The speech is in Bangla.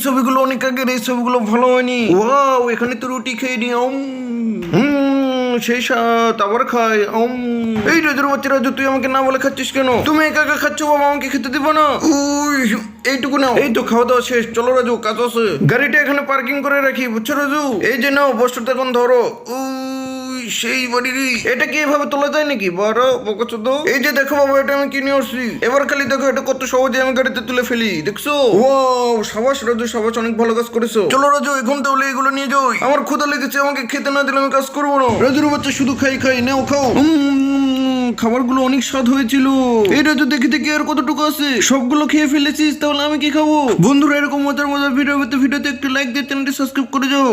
ছবিগুলো অনেক আগের, এই ছবিগুলো ভালো হয়নি। ওয়াও, এখানে তো রুটি খেয়ে নি। সেই সাথ আবার খাই। এই রাজুর বাচ্চা রাজু, তুই আমাকে না বলে খাচ্ছিস কেন? তুমি একা একা খাচ্ছ, বাবা আমাকে খেতে দিবা না? এইটুকু নাও। এই তো খাওয়া দাওয়া শেষ, চলো রাজু কাজ আছে। গাড়িটা এখানে পার্কিং করে রাখি, বুঝছো রাজু? এই যে নাও বস্তাটা এখন ধরো। সেই বাড়ির এটা কি এভাবে তোলা যায় নাকি? বড় বকচোদ। এই যে দেখো বাবা, এটা আমি কিনে আসছি। এবার খালি দেখো এটা কত সহজে আমি গাড়িতে তুলে ফেলি, দেখছো? ওয়াও, সাবাস রাজু, সাবাস, অনেক ভালো কাজ করেছো। চলো রাজু এখন তাহলে এগুলো নিয়ে যাই। আমার ক্ষুধা লেগেছে, আমাকে খেতে না দিলে আমি কাজ করবো না। রাজুর বাচ্চা শুধু খাই খাই, নাও খাও। খাবারগুলো অনেক স্বাদ হয়েছিল। এই রাজু দেখে দেখে আর কতটুকু আছে, সবগুলো খেয়ে ফেলেছিস, তাহলে আমি কি খাবো? বন্ধুরা এরকম মজার মজার ভিডিও পেতে ভিডিওতে একটু লাইক দিয়ে চ্যানেলটি সাবস্ক্রাইব করে যাও।